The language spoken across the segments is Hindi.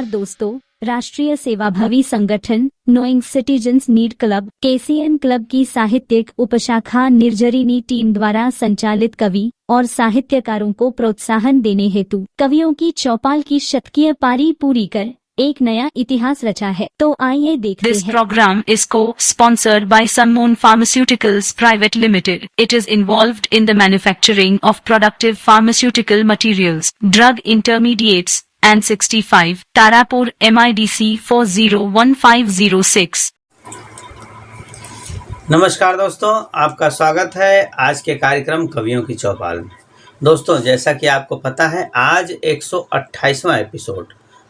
दोस्तों, राष्ट्रीय सेवाभावी संगठन knowing citizens need club KCN club की साहित्यिक उपशाखा निर्जरिनी टीम द्वारा संचालित कवि और साहित्यकारों को प्रोत्साहन देने हेतु कवियों की चौपाल की शतकीय पारी पूरी कर एक नया इतिहास रचा है। तो आइए देखते हैं। This program is co-sponsored by Sunmoon Pharmaceuticals Private Limited. It is involved in the manufacturing of productive pharmaceutical materials, drug intermediates, and 65 Tarapur MIDC 401506. नमस्कार दोस्तों, आपका स्वागत है आज के कार्यक्रम कवियों की चौपाल में। दोस्तों, जैसा कि आपको पता है, आज 128वां एपिसोड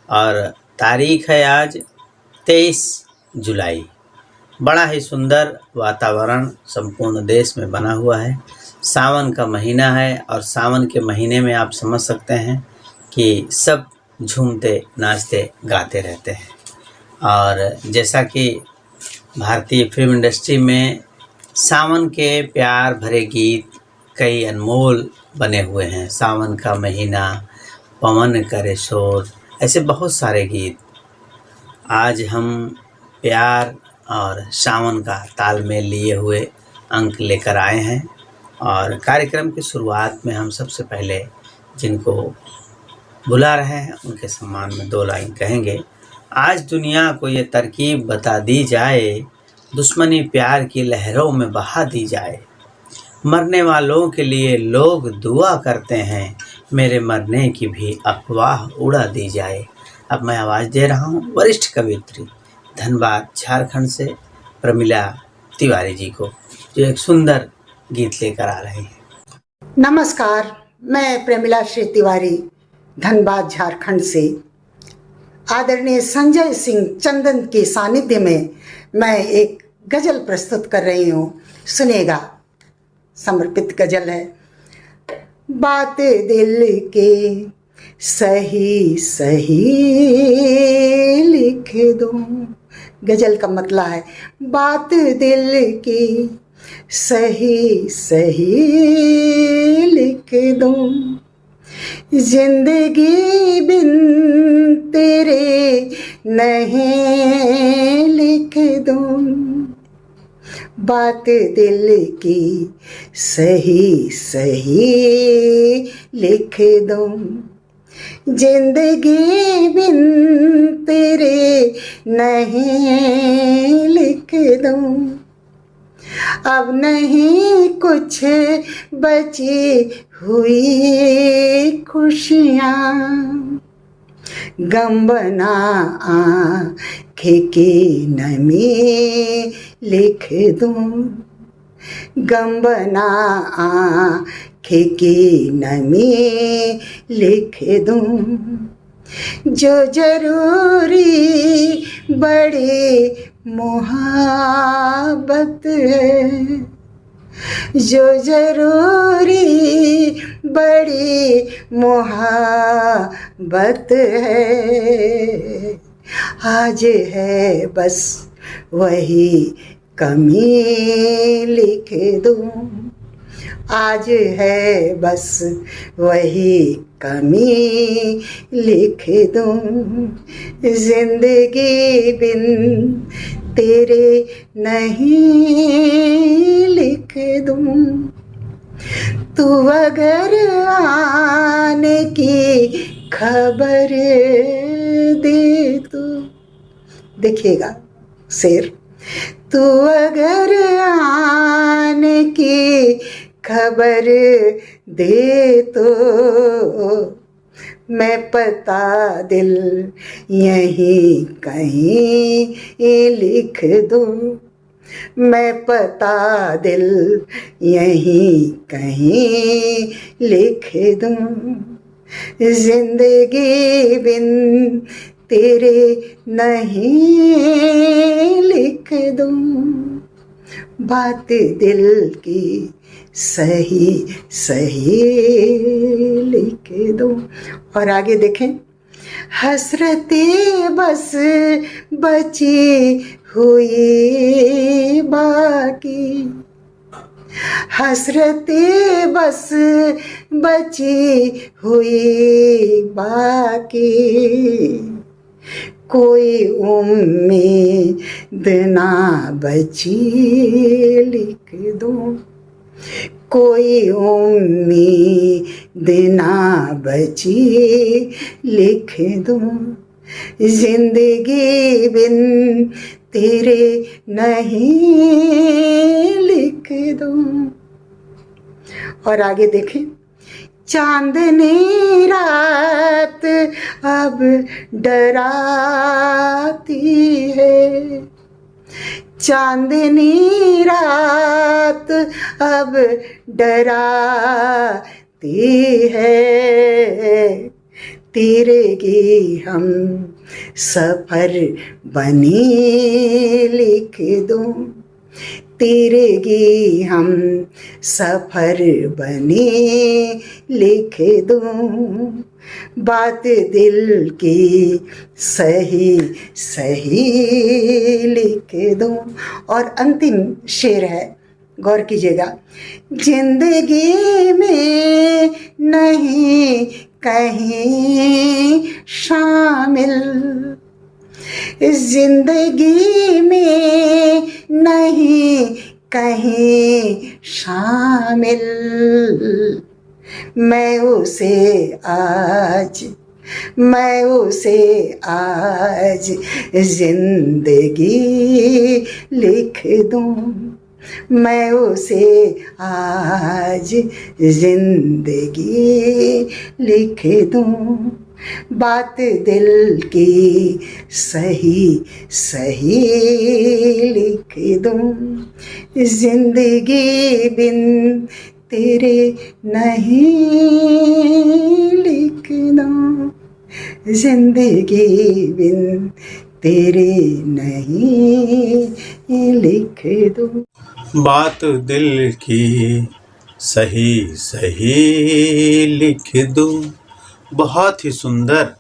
और तारीख है आज 23 जुलाई। बड़ा ही सुंदर वातावरण संपूर्ण देश में बना हुआ है। सावन का महीना है और सावन के महीने में आप समझ सकते हैं कि सब झूमते नाचते गाते रहते हैं। और जैसा कि भारतीय फिल्म इंडस्ट्री में सावन के प्यार भरे गीत कई अनमोल बने हुए हैं। सावन का महीना, पवन करे शोर, ऐसे बहुत सारे गीत। आज हम प्यार और सावन का तालमेल लिए हुए अंक लेकर आए हैं और कार्यक्रम की शुरुआत में हम सबसे पहले जिनको बुला रहे हैं उनके सम्मान में 2 लाइन कहेंगे। आज दुनिया को ये तरकीब बता दी जाए, दुश्मनी प्यार की लहरों में बहा दी जाए। मरने वालों के लिए लोग दुआ करते हैं, मेरे मरने की भी अफवाह उड़ा दी जाए। अब मैं आवाज़ दे रहा हूँ वरिष्ठ कवियत्री धनबाद झारखंड से प्रमिला तिवारी जी को, जो एक सुंदर गीत लेकर आ रहे हैं। नमस्कार, मैं प्रमिला श्री तिवारी धनबाद झारखंड से आदरणीय संजय सिंह चंदन के सानिध्य में मैं एक गजल प्रस्तुत कर रही हूँ। सुनिएगा। समर्पित गजल है। बात दिल के सही सही लिख दो। गजल का मतलब है बात दिल की सही सही लिख दो। जिंदगी बिन तेरे नहीं लिख दूं। बात दिल की सही सही लिख दूं। जिंदगी बिन तेरे नहीं लिख दूं। अब नहीं कुछ बची हुई खुशियाँ, गम बना आँखें की नमी लिख दूं। गम बना आँखें की नमी लिख दूं। जो जरूरी बड़ी मोहब्बत है, जो जरूरी बड़ी मोहब्बत है। आज है बस वही कमी लिख दूं। आज है बस वही कमी लिख दूं। जिंदगी बिन तेरे नहीं लिख दूं। तू अगर आने की खबर दे तो, देखिएगा शेर। तू अगर आने की खबर दे तो मैं पता दिल यहीं कहीं लिख दूं। मैं पता दिल यहीं कहीं लिख दूं। जिंदगी बिन तेरे नहीं लिख दूं। बात दिल की सही सही लिख दूं। और आगे देखें। हसरतें बस बची हुई बाकी, हसरतें बस बची हुई बाकी। कोई उम्मीद ना बची लिख दूं, कोई उम्मीद ना बची लिख दूं, जिंदगी बिन तेरे नहीं लिख दूं। और आगे देखें, चांदनी रात अब डराती है, चांदनी रात अब डराती है, तेरेगी हम सफर बनी लिख दूं, तेरेगी हम सफर बनी लिख दूं, बात दिल की सही सही लिख दूं। और अंतिम शेर है, गौर कीजिएगा, जिंदगी में नहीं कहीं शामिल, जिंदगी में नहीं कहीं शामिल, मैं उसे आज जिंदगी लिख दूं, मैं उसे आज जिंदगी लिख दूं, बात दिल की सही सही लिख दूं, जिंदगी बिन तेरे नहीं लिख दूं, जिंदगी बिन तेरे नहीं लिख दूं। बात दिल की सही सही लिख दूं। बहुत ही सुंदर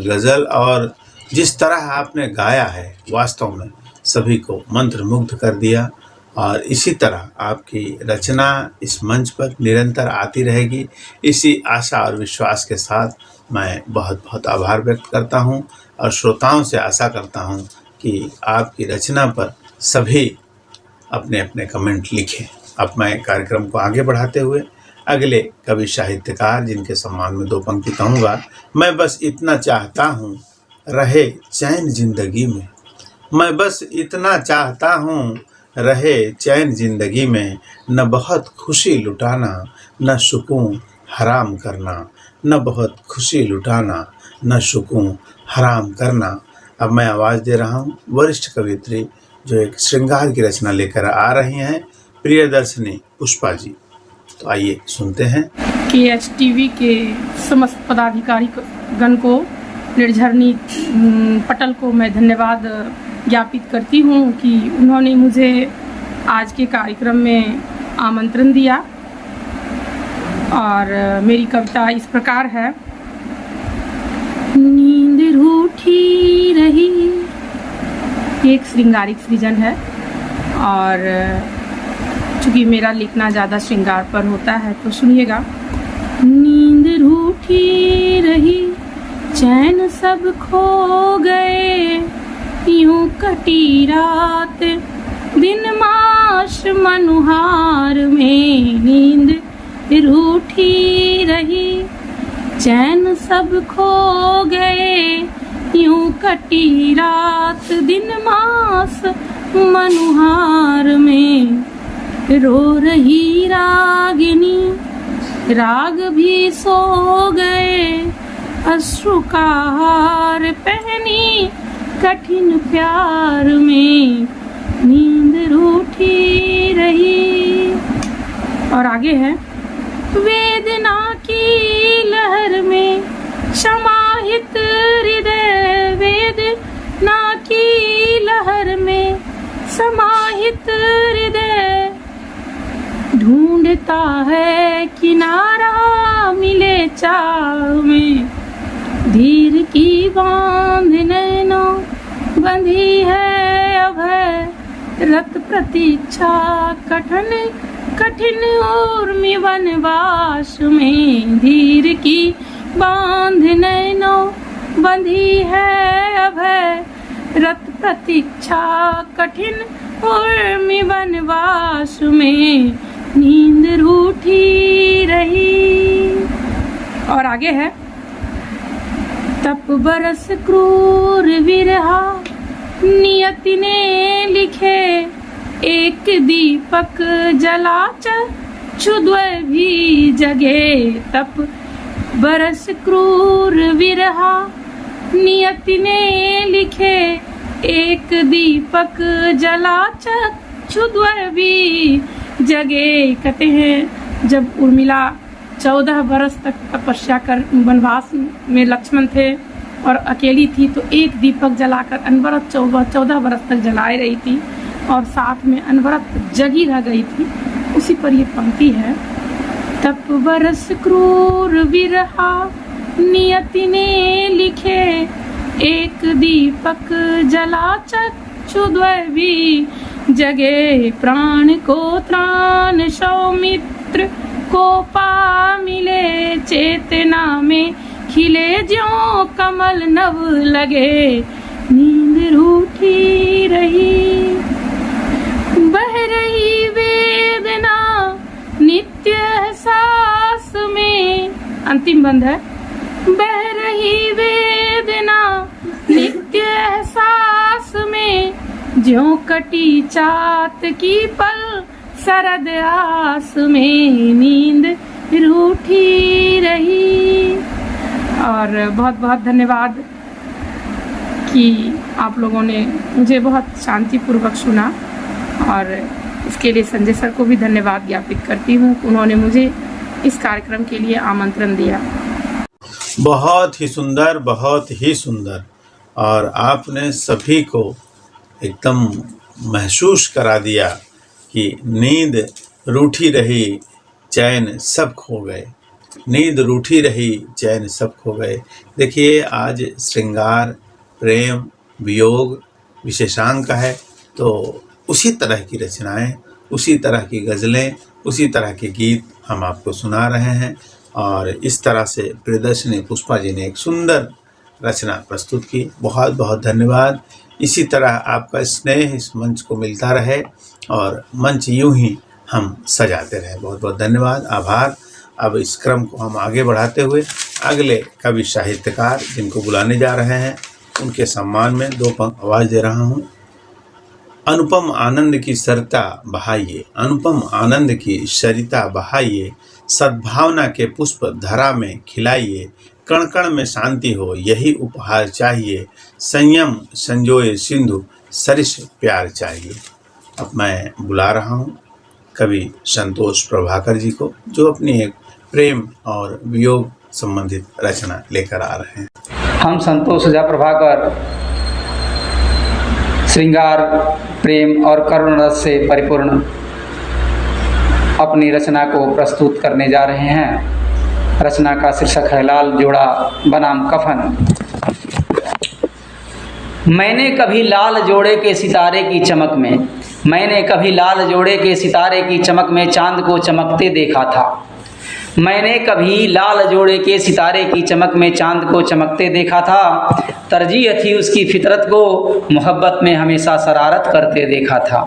गज़ल, और जिस तरह आपने गाया है वास्तव में सभी को मंत्रमुग्ध कर दिया। और इसी तरह आपकी रचना इस मंच पर निरंतर आती रहेगी, इसी आशा और विश्वास के साथ मैं बहुत बहुत आभार व्यक्त करता हूं, और श्रोताओं से आशा करता हूं कि आपकी रचना पर सभी अपने अपने कमेंट लिखें। अब मैं कार्यक्रम को आगे बढ़ाते हुए अगले कवि साहित्यकार जिनके सम्मान में 2 पंक्ति कहूँगा। मैं बस इतना चाहता हूँ रहे चैन जिंदगी में, मैं बस इतना चाहता हूँ रहे चैन जिंदगी में, न बहुत खुशी लुटाना न सुकून हराम करना, न बहुत खुशी लुटाना न सुकून हराम करना। अब मैं आवाज़ दे रहा हूँ वरिष्ठ कवियत्री जो एक श्रृंगार की रचना लेकर आ रही हैं, प्रियदर्शनी पुष्पा जी। तो आइए सुनते हैं। KHTV के समस्त पदाधिकारी गण को, निर्झरनी पटल को मैं धन्यवाद ज्ञापित करती हूँ कि उन्होंने मुझे आज के कार्यक्रम में आमंत्रण दिया। और मेरी कविता इस प्रकार है। नींद रूठी रही, एक श्रृंगारिक सृजन है, और चूँकि मेरा लिखना ज़्यादा श्रृंगार पर होता है तो सुनिएगा। नींद रूठी रही, चैन सब खो गए, यूं कटी रात दिन माश मनुहार में। नींद रूठी रही, चैन सब खो गए, यूं कटी रात दिन मास मनुहार में। रो रही रागिनी, राग भी सो गए, अश्रु का हार पहनी कठिन प्यार में। नींद रूठी रही। और आगे है। वेदना की लहर में समाहित हृदय, वेदना की लहर में समाहित हृदय, ढूंढता है किनारा मिले चाह में। धीर की बांध नैनों बंधी है अभय, रत प्रतीक्षा कठिन कठिन ऊर्मि वनवास में। धीर की बांध नैनों बंधी है अभय रत प्रतीक्षा कठिन उर्मी वनवास में नींद रूठी रही। और आगे है, तप बरस क्रूर विरहा नियति ने लिखे, एक दीपक जला चक्षुद्वय भी जगे। तप बरस क्रूर विरहा नियति ने लिखे, एक दीपक जला चक्षुद्वय भी जगे। कहते हैं जब उर्मिला 14 बरस तक तपस्या कर वनवास में लक्ष्मण थे और अकेली थी, तो एक दीपक जलाकर अनवरत 14 बरस तक जलाए रही थी और साथ में अनवरत जगी रह गई थी। उसी पर ये पंक्ति है, तप बरस क्रूर विरहा नियति ने लिखे, एक दीपक जला चक्षुद्वय भी जगे। प्राण को त्राण सौमित्र को पा मिले, चेतना में खिले ज्यों कमल नव लगे। नींद रूठी रही बह रही वेदना नित्य एहसास में। अंतिम बंद है, बह रही वेदना नित्य एहसास में, ज्यों कटी चात की पल सरद आस में नींद रूठी रही। और बहुत बहुत धन्यवाद कि आप लोगों ने मुझे बहुत शांतिपूर्वक सुना, और इसके लिए संजय सर को भी धन्यवाद ज्ञापित करती हूँ। उन्होंने मुझे इस कार्यक्रम के लिए आमंत्रण दिया। बहुत ही सुंदर, बहुत ही सुंदर। और आपने सभी को एकदम महसूस करा दिया कि नींद रूठी रही, चैन सब खो गए। नींद रूठी रही, चैन सब खो गए। देखिए, आज श्रृंगार, प्रेम, वियोग विशेषांक है, तो उसी तरह की रचनाएं, उसी तरह की गज़लें, उसी तरह के गीत हम आपको सुना रहे हैं। और इस तरह से प्रियदर्शनी पुष्पा जी ने एक सुंदर रचना प्रस्तुत की। बहुत बहुत धन्यवाद। इसी तरह आपका स्नेह इस मंच को मिलता रहे और मंच यूं ही हम सजाते रहे। बहुत बहुत धन्यवाद, आभार। अब इस क्रम को हम आगे बढ़ाते हुए अगले कवि साहित्यकार जिनको बुलाने जा रहे हैं, उनके सम्मान में 2 पंक्ति आवाज़ दे रहा हूँ। अनुपम आनंद की सरिता बहाइए, अनुपम आनंद की सरिता बहाइए, सद्भावना के पुष्प धरा में खिलाइए, कण कण में शांति हो यही उपहार चाहिए, संयम संजोए सिंधु सरिस प्यार चाहिए। अब मैं बुला रहा हूँ कवि संतोष प्रभाकर जी को, जो अपनी एक प्रेम और वियोग संबंधित रचना लेकर आ रहे हैं। हम संतोष झा प्रभाकर श्रृंगार, प्रेम और करुण रस से परिपूर्ण अपनी रचना को प्रस्तुत करने जा रहे हैं। रचना का शीर्षक है लाल जोड़ा बनाम कफन। मैंने कभी लाल जोड़े के सितारे की चमक में, मैंने कभी लाल जोड़े के सितारे की चमक में चांद को चमकते देखा था। मैंने कभी लाल जोड़े के सितारे की चमक में चांद को चमकते देखा था। तरजीह थी उसकी फितरत को मोहब्बत में हमेशा शरारत करते देखा था।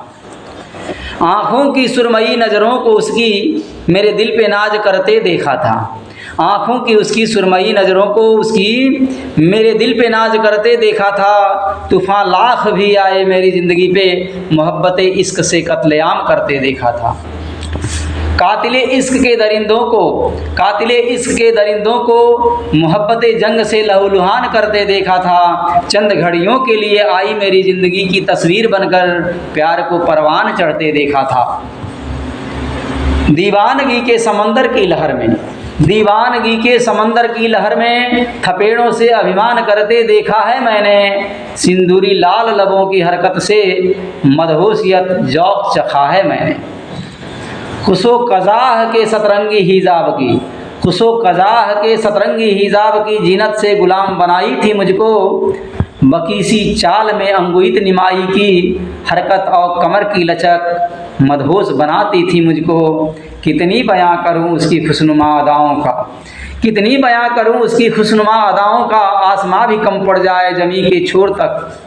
आँखों की सुरमई नज़रों को उसकी मेरे दिल पे नाज करते देखा था। आँखों की उसकी सुरमई नज़रों को उसकी मेरे दिल पे नाज करते देखा था। तूफ़ान लाख भी आए मेरी ज़िंदगी पे मोहब्बत इश्क से कत्लेआम करते देखा था। कातिले इश्क के दरिंदों को, कातिले इश्क के दरिंदों को मोहब्बत जंग से लहूलुहान करते देखा था। चंद घड़ियों के लिए आई मेरी ज़िंदगी की तस्वीर बनकर प्यार को परवान चढ़ते देखा था। दीवानगी के समंदर की लहर में, दीवानगी के समंदर की लहर में थपेड़ों से अभिमान करते देखा है मैंने। सिंदूरी लाल लबों की हरकत से मदहोशियत जौक चखा है मैंने। खुशो कज़ाह के सतरंगी हिजाब की, खुशो कज़ाह के सतरंगी हिजाब की जीनत से गुलाम बनाई थी मुझको। बकी सी चाल में अंगुहित निमाई की हरकत और कमर की लचक मदहोश बनाती थी मुझको। कितनी बयां करूं उसकी खुशनुमा अदाओं का, कितनी बयां करूं उसकी खुशनुमा अदाओं का, आसमां भी कम पड़ जाए जमी के छोर तक।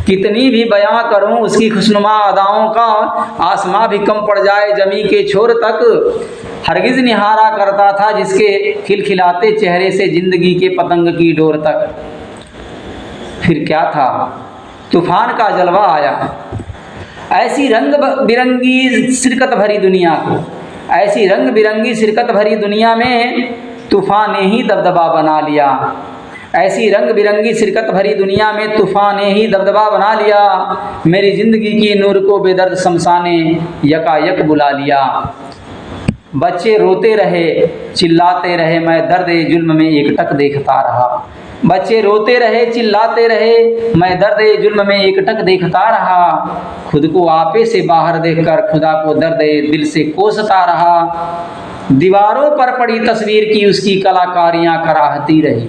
कितनी भी बयां करूं उसकी खुशनुमा अदाओं का, आसमां भी कम पड़ जाए जमी के छोर तक। हरगिज़ निहारा करता था जिसके खिलखिलाते चेहरे से जिंदगी के पतंग की डोर तक। फिर क्या था, तूफान का जलवा आया, ऐसी रंग बिरंगी शिरकत भरी दुनिया को, ऐसी रंग बिरंगी शिरकत भरी दुनिया में तूफान ने ही दबदबा बना लिया। ऐसी रंग बिरंगी शिरकत भरी दुनिया में तूफान ने ही दबदबा बना लिया। मेरी ज़िंदगी की नूर को बेदर्द शमशाने यकायक बुला लिया। बच्चे रोते रहे, चिल्लाते रहे, मैं दर्द जुल्म में एकटक देखता रहा। बच्चे रोते रहे, चिल्लाते रहे, मैं दर्द जुल्म में एकटक देखता रहा। खुद को आपे से बाहर देखकर खुदा को दर्द दिल से कोसता रहा। दीवारों पर पड़ी तस्वीर की उसकी कलाकारियाँ कराहती रही।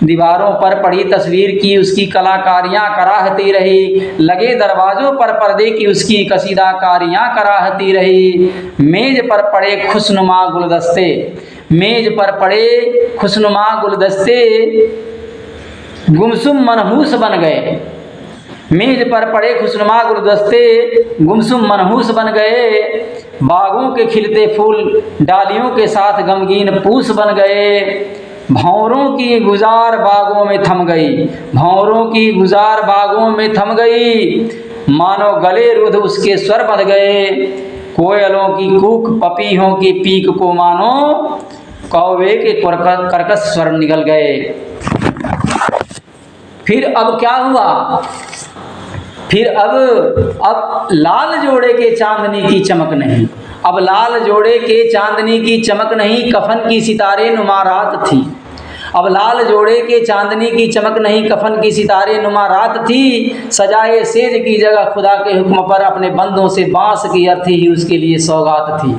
दीवारों पर पड़ी तस्वीर की उसकी कलाकारियाँ कराहती रही। लगे दरवाज़ों पर पर्दे की उसकी कसीदाकारियाँ कराहती रही। मेज़ पर पड़े खुशनुमा गुलदस्ते, मेज़ पर पड़े खुशनुमा गुलदस्ते गुमसुम मनहूस बन गए। मेज़ पर पड़े खुशनुमा गुलदस्ते गुमसुम मनहूस बन गए। बागों के खिलते फूल डालियों के साथ गमगीन पूस बन गए। भंवरों की गुजार बागों में थम गई, भंवरों की गुजार बागों में थम गई। मानो गले रुध उसके स्वर बंध गए। कोयलों की कूक पपीहों की पीक को मानो कौवे के कर्कश स्वर निकल गए। फिर अब क्या हुआ, फिर अब लाल जोड़े के चांदनी की चमक नहीं, अब लाल जोड़े के चांदनी की चमक नहीं, कफन की सितारे नुमा रात थी। अब लाल जोड़े के चांदनी की चमक नहीं, कफन की सितारे नुमा रात थी। सजाए सेज की जगह खुदा के हुक्म पर अपने बंदों से बांस की अर्थी ही उसके लिए सौगात थी।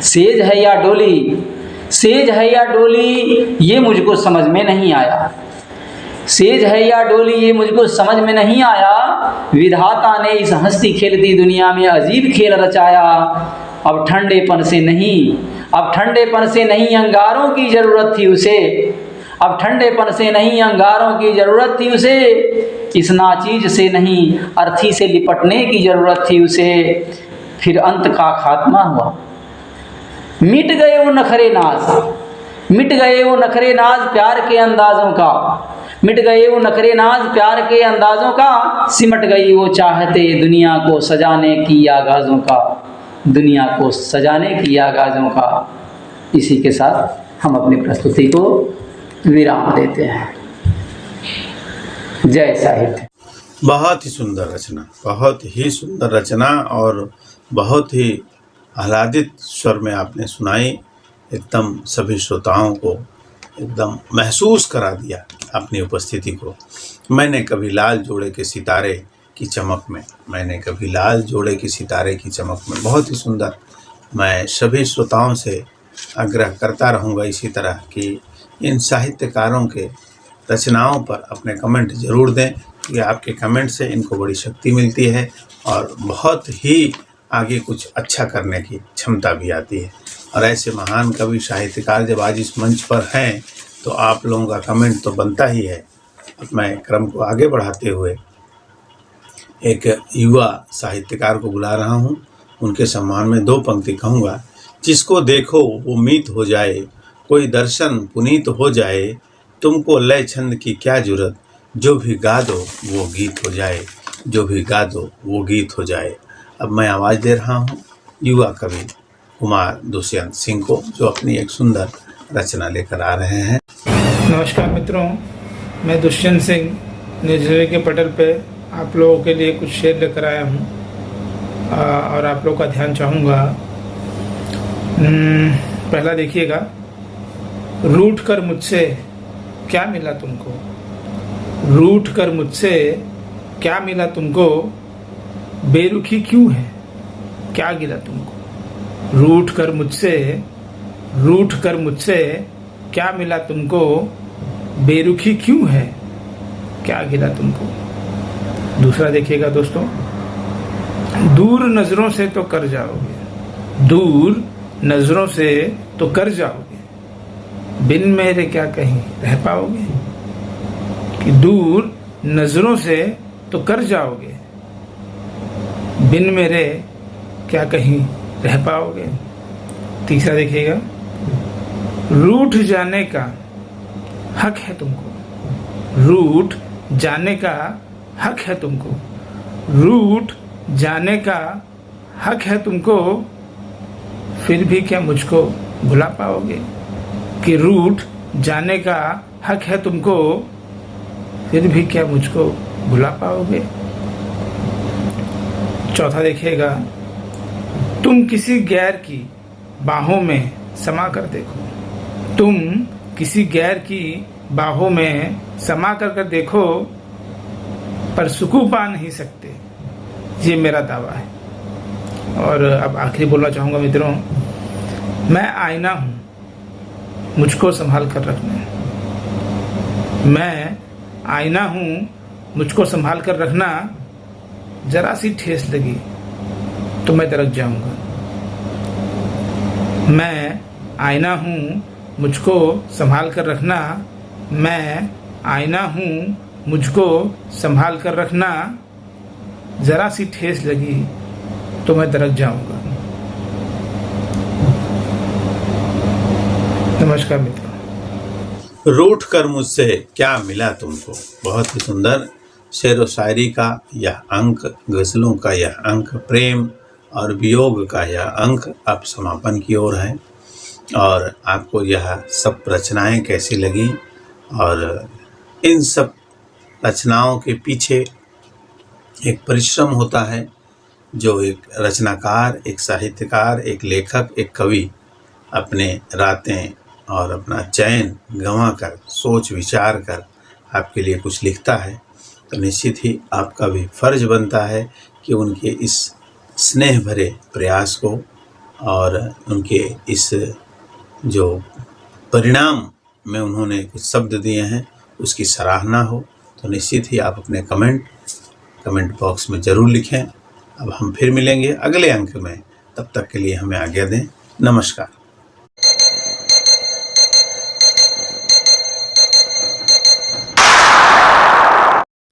सेज है या डोली, सेज है या डोली ये मुझको समझ में नहीं आया। सेज है या डोली ये मुझको समझ में नहीं आया। विधाता ने इस हंसती खेलती दुनिया में अजीब खेल रचाया। अब ठंडेपन से नहीं, अब ठंडेपन से नहीं अंगारों की ज़रूरत थी उसे। अब ठंडेपन से नहीं अंगारों की ज़रूरत थी उसे। इस नाचीज से नहीं अर्थी से लिपटने की ज़रूरत थी उसे। फिर अंत का खात्मा हुआ। मिट गए वो नखरे नाज, मिट गए वो नखरे नाज प्यार के अंदाज़ों का। मिट गए वो नखरे नाज प्यार के अंदाज़ों का। सिमट गई वो चाहते दुनिया को सजाने की आगाज़ों का, दुनिया को सजाने की आगाज़ों का। इसी के साथ हम अपनी प्रस्तुति को विराम देते हैं। जय साहित्य। बहुत ही सुंदर रचना, बहुत ही सुंदर रचना और बहुत ही आह्लादित स्वर में आपने सुनाई। एकदम सभी श्रोताओं को एकदम महसूस करा दिया अपनी उपस्थिति को। मैंने कभी लाल जोड़े के सितारे की चमक में, मैंने कभी लाल जोड़े की सितारे की चमक में, बहुत ही सुंदर। मैं सभी श्रोताओं से आग्रह करता रहूँगा इसी तरह कि इन साहित्यकारों के रचनाओं पर अपने कमेंट ज़रूर दें, कि आपके कमेंट से इनको बड़ी शक्ति मिलती है और बहुत ही आगे कुछ अच्छा करने की क्षमता भी आती है। और ऐसे महान कवि साहित्यकार जब आज इस मंच पर हैं तो आप लोगों का कमेंट तो बनता ही है। अब मैं क्रम को आगे बढ़ाते हुए एक युवा साहित्यकार को बुला रहा हूँ। उनके सम्मान में 2 पंक्ति कहूँगा। जिसको देखो वो मीत हो जाए, कोई दर्शन पुनीत हो जाए, तुमको लय छंद की क्या जरूरत, जो भी गा दो वो गीत हो जाए, जो भी गा दो वो गीत हो जाए। अब मैं आवाज़ दे रहा हूँ युवा कवि कुमार दुष्यंत सिंह को, जो अपनी एक सुंदर रचना लेकर आ रहे हैं। नमस्कार मित्रों, मैं दुष्यंत सिंह निर्झरी के पटल पे आप लोगों के लिए कुछ शेर लेकर आया हूँ और आप लोगों का ध्यान चाहूँगा। पहला देखिएगा। रूठ कर मुझसे क्या मिला तुमको, रूठ कर मुझसे क्या मिला तुमको, बेरुखी क्यों है क्या गिला तुमको। रूठ कर मुझसे क्या मिला तुमको, बेरुखी क्यों है क्या गिला तुमको। दूसरा देखिएगा दोस्तों, दूर नजरों से तो कर जाओगे, दूर नजरों से तो कर जाओगे, बिन मेरे क्या कहीं रह पाओगे। कि दूर नजरों से तो कर जाओगे, बिन मेरे क्या कहीं रह पाओगे। तीसरा देखिएगा, रूठ जाने का हक है तुमको, रूठ जाने का हक है तुमको, रूठ जाने का हक है तुमको, फिर भी क्या मुझको भुला पाओगे। कि रूठ जाने का हक है तुमको, फिर भी क्या मुझको भुला पाओगे। चौथा देखिएगा, तुम किसी गैर की बाहों में समा कर देखो, तुम किसी गैर की बाहों में समा कर देखो, पर सुकून पा नहीं सकते, ये मेरा दावा है। और अब आखिरी बोलना चाहूँगा मित्रों, मैं आईना हूँ, मुझको संभाल कर रखना। मैं आईना हूँ, मुझको संभाल कर रखना, जरा सी ठेस लगी तो मैं दरक जाऊँगा। मैं आईना हूँ, मुझको संभाल कर रखना, मैं आईना हूँ, मुझको संभाल कर रखना, जरा सी ठेस लगी तो मैं दरक जाऊंगा। नमस्कार मित्रों। रूठ कर मुझसे क्या मिला तुमको, बहुत ही सुंदर शेर व शायरी का यह अंक, गज़लों का यह अंक, प्रेम और वियोग का यह अंक अब समापन की ओर है। और आपको यह सब रचनाएं कैसी लगी, और इन सब रचनाओं के पीछे एक परिश्रम होता है जो एक रचनाकार, एक साहित्यकार, एक लेखक, एक कवि अपने रातें और अपना चैन गंवा कर, सोच विचार कर आपके लिए कुछ लिखता है, तो निश्चित ही आपका भी फर्ज बनता है कि उनके इस स्नेह भरे प्रयास को और उनके इस जो परिणाम में उन्होंने कुछ शब्द दिए हैं उसकी सराहना हो। तो निश्चित ही आप अपने कमेंट बॉक्स में ज़रूर लिखें। अब हम फिर मिलेंगे अगले अंक में, तब तक के लिए हमें आज्ञा दें। नमस्कार।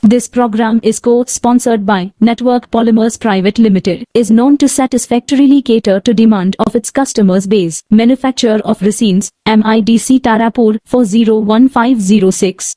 This program is co-sponsored by Network Polymers Private Limited, is known to satisfactorily cater to demand of its customers base. Manufacturer of resins, MIDC Tarapur 401506.